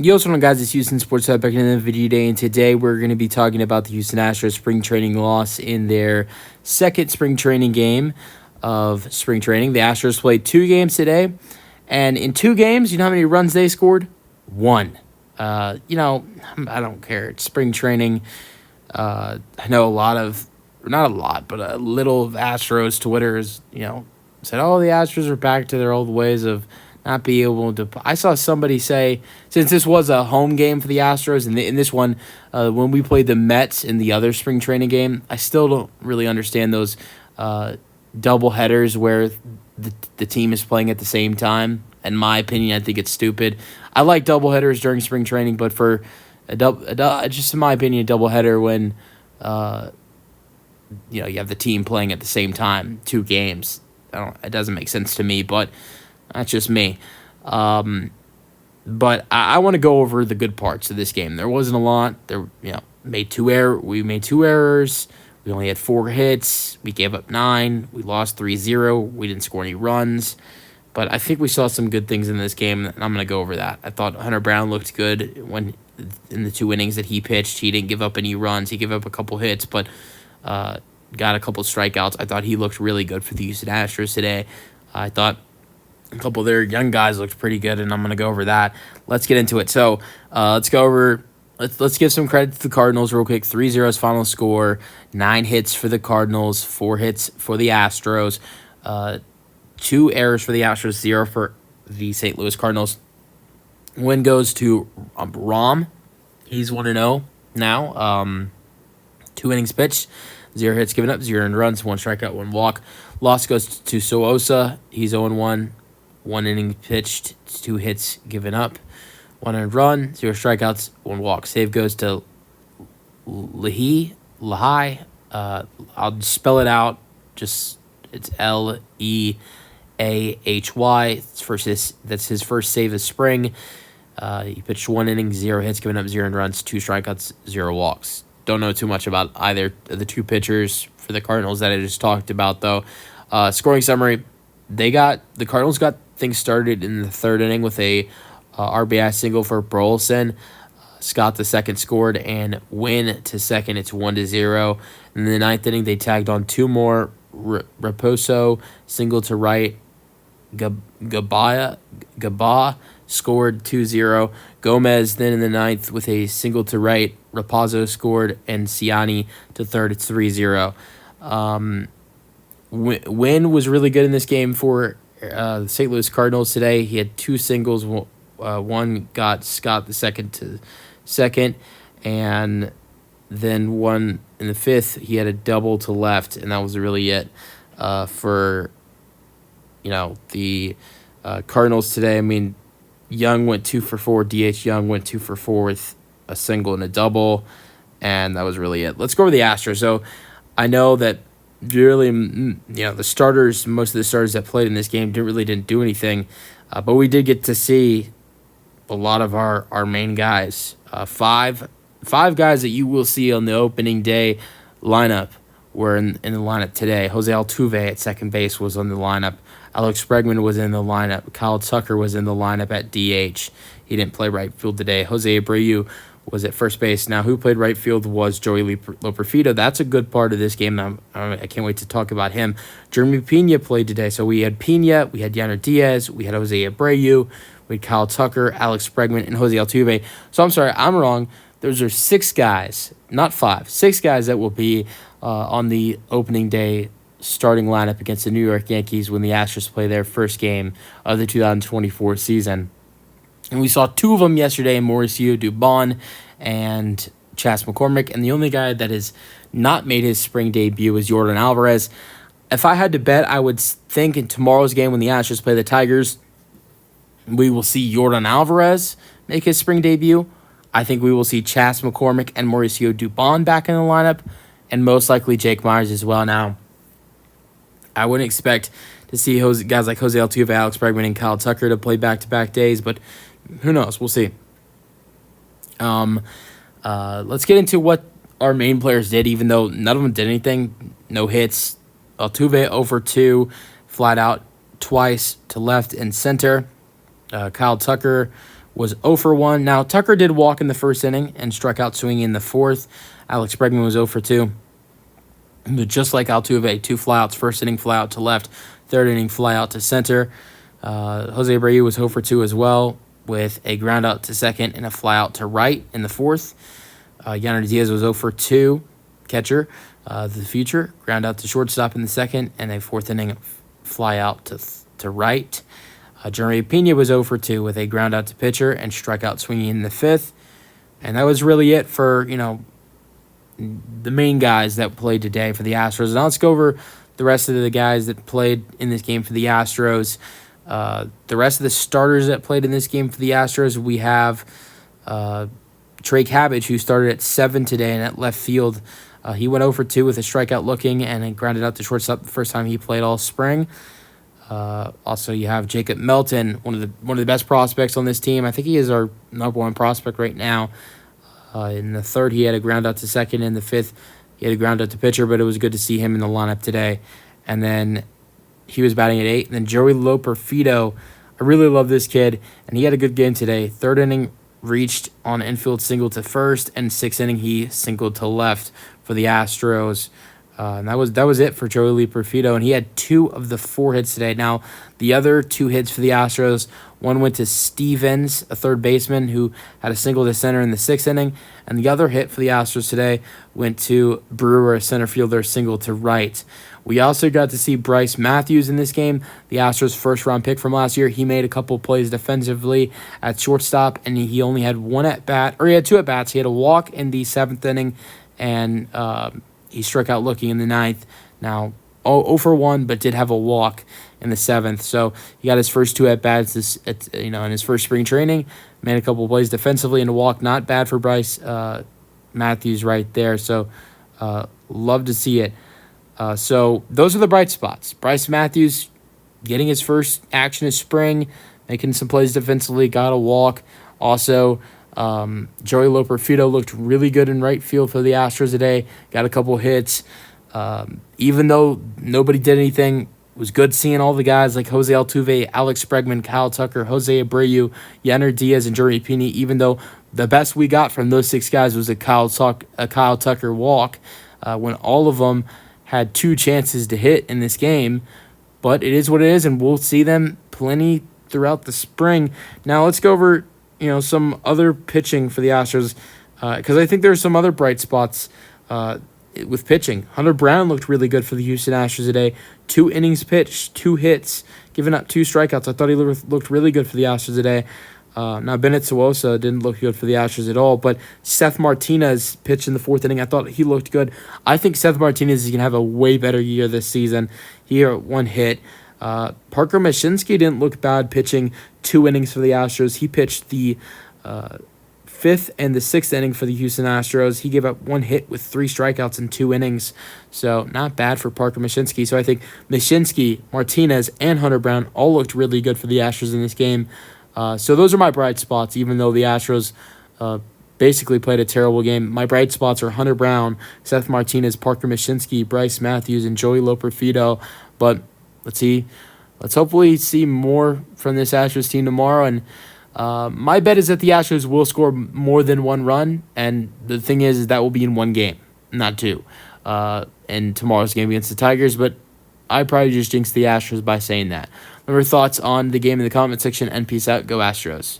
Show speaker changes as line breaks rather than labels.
Yo, what's going on, guys? It's Houston Sports Hub back in the video today, and today we're going to be talking about the Houston Astros spring training loss in their second spring training game of spring training. The Astros played 2 games today, and in 2 games, you know how many runs they scored? 1. I don't care. It's spring training. I know not a lot, but a little of Astros Twitter is, said, oh, the Astros are back to their old ways of not be able to. I saw somebody say, since this was a home game for the Astros, and in this one, when we played the Mets in the other spring training game, I still don't really understand those double headers where the team is playing at the same time. In my opinion, I think it's stupid. I like double headers during spring training, but for just in my opinion, a double header when you have the team playing at the same time, 2 games. It doesn't make sense to me, but that's just me. But I want to go over the good parts of this game. There wasn't a lot. We made 2 errors. We only had 4 hits. We gave up 9. We lost 3-0. We didn't score any runs. But I think we saw some good things in this game, and I'm going to go over that. I thought Hunter Brown looked good when in the 2 innings that he pitched. He didn't give up any runs. He gave up a couple hits, but got a couple strikeouts. I thought he looked really good for the Houston Astros today. I thought a couple of their young guys looked pretty good, and I'm going to go over that. Let's get into it. So let's go over. Let's give some credit to the Cardinals real quick. 3-0 final score. 9 hits for the Cardinals. 4 hits for the Astros. 2 errors for the Astros. 0 for the St. Louis Cardinals. Win goes to Rom. He's 1-0 now. 2 innings pitched. 0 hits given up. 0 earned runs. 1 strikeout. 1 walk. Loss goes to Sosa. He's 0-1. 1 inning pitched, 2 hits given up, 1 earned run, 0 strikeouts, 1 walk. Save goes to Lahi. I'll spell it out. It's Leahy. That's his first save of spring. He pitched 1 inning, 0 hits given up, 0 earned runs, 2 strikeouts, 0 walks. Don't know too much about either of the 2 pitchers for the Cardinals that I just talked about, though. Scoring summary: the Cardinals got things started in the 3rd inning with a RBI single for Burleson. Scott the second scored, and Wynn to second. It's 1-0. In the 9th inning, they tagged on 2 more. Raposo single to right. Gaba scored 2-0. Gomez then in the 9th with a single to right. Raposo scored, and Ciani to third. It's 3-0. Wynn was really good in this game for the St. Louis Cardinals today. He had 2 singles. One got Scott the second to second, and then one in the 5th. He had a double to left, and that was really it for the Cardinals today. I mean, Young went 2 for 4. DH Young went 2 for 4 with a single and a double, and that was really it. Let's go over the Astros. So I know that really, the starters, most of the starters that played in this game didn't do anything, but we did get to see a lot of our main guys. 5 guys that you will see on the opening day lineup were in the lineup today. Jose Altuve at second base was on the lineup. Alex Bregman was in the lineup. Kyle Tucker was in the lineup at DH. He didn't play right field today. Jose Abreu was at first base. Now, who played right field was Joey Loperfido. That's a good part of this game. I can't wait to talk about him. Jeremy Pena played today. So we had Pena, we had Yanner Diaz, we had Jose Abreu, we had Kyle Tucker, Alex Bregman, and Jose Altuve. So I'm sorry, I'm wrong. Those are 6 guys, not 5. 6 guys that will be on the opening day starting lineup against the New York Yankees when the Astros play their first game of the 2024 season. And we saw 2 of them yesterday, Mauricio Dubon and Chas McCormick. And the only guy that has not made his spring debut is Yordan Alvarez. If I had to bet, I would think in tomorrow's game when the Astros play the Tigers, we will see Yordan Alvarez make his spring debut. I think we will see Chas McCormick and Mauricio Dubon back in the lineup, and most likely Jake Myers as well. Now, I wouldn't expect to see guys like Jose Altuve, Alex Bregman, and Kyle Tucker to play back-to-back days, but who knows? We'll see. Let's get into what our main players did, even though none of them did anything. No hits. Altuve over 2, flat out twice to left and center. Kyle Tucker was 0 for 1. Now, Tucker did walk in the first inning and struck out swinging in the fourth. Alex Bregman was 0 for 2. But just like Altuve, 2 flyouts, first inning flyout to left, third inning flyout to center. Jose Abreu was 0 for 2 as well, with a ground out to second and a flyout to right in the fourth. Yanner Diaz was 0 for 2, catcher, the future, ground out to shortstop in the second, and a fourth inning flyout to right. Jeremy Pena was 0 for 2 with a ground out to pitcher and strikeout swinging in the fifth. And that was really it for, the main guys that played today for the Astros. Now let's go over the rest of the guys that played in this game for the Astros. The rest of the starters that played in this game for the Astros, we have Trey Cabbage, who started at 7 today and at left field. He went 0 for 2 with a strikeout looking and then grounded out to shortstop the first time he played all spring. Also, you have Jacob Melton, one of the best prospects on this team. I think he is our number 1 prospect right now. In the third, he had a ground out to second. In the fifth, he had a ground out to pitcher, but it was good to see him in the lineup today. And then he was batting at 8. And then Joey Loperfido, I really love this kid, and he had a good game today. Third inning, reached on infield single to first, and sixth inning, he singled to left for the Astros. And that was it for Joey Loperfido, and he had 2 of the 4 hits today. Now, the other 2 hits for the Astros, one went to Stevens, a third baseman, who had a single to center in the 6th inning, and the other hit for the Astros today went to Brewer, a center fielder, single to right. We also got to see Bryce Matthews in this game, the Astros' first-round pick from last year. He made a couple plays defensively at shortstop, and he only had 2 at-bats. He had a walk in the 7th inning, and he struck out looking in the 9th. Now, 0 for 1, but did have a walk in the 7th. So he got his first 2 at-bats in his first spring training. Made a couple plays defensively and a walk. Not bad for Bryce Matthews right there. So love to see it. So those are the bright spots. Bryce Matthews getting his first action of spring, making some plays defensively, got a walk. Also, Joey Loperfido looked really good in right field for the Astros today. Got a couple hits. Even though nobody did anything, it was good seeing all the guys like Jose Altuve, Alex Bregman, Kyle Tucker, Jose Abreu, Yanner Diaz, and Jeremy Pena. Even though the best we got from those 6 guys was a Kyle Tucker walk, when all of them had 2 chances to hit in this game. But it is what it is, and we'll see them plenty throughout the spring. Now let's go over some other pitching for the Astros, because I think there's some other bright spots with pitching. Hunter Brown looked really good for the Houston Astros today. 2 innings pitched, 2 hits, giving up 2 strikeouts. I thought he looked really good for the Astros today. Now, Bennett Sowosa didn't look good for the Astros at all, but Seth Martinez pitched in the 4th inning. I thought he looked good. I think Seth Martinez is going to have a way better year this season. He had 1 hit. Parker Mashinsky didn't look bad pitching 2 innings for the Astros. He pitched the 5th and the 6th inning for the Houston Astros. He gave up 1 hit with 3 strikeouts in 2 innings. So not bad for Parker Mashinsky. So I think Mashinsky, Martinez, and Hunter Brown all looked really good for the Astros in this game. So those are my bright spots, even though the Astros basically played a terrible game. My bright spots are Hunter Brown, Seth Martinez, Parker Mashinsky, Bryce Matthews, and Joey Loperfido. But let's hopefully see more from this Astros team tomorrow. And my bet is that the Astros will score more than 1 run. And the thing is that will be in 1 game, not 2, in tomorrow's game against the Tigers. But I probably just jinxed the Astros by saying that. Remember thoughts on the game in the comment section, and peace out. Go Astros.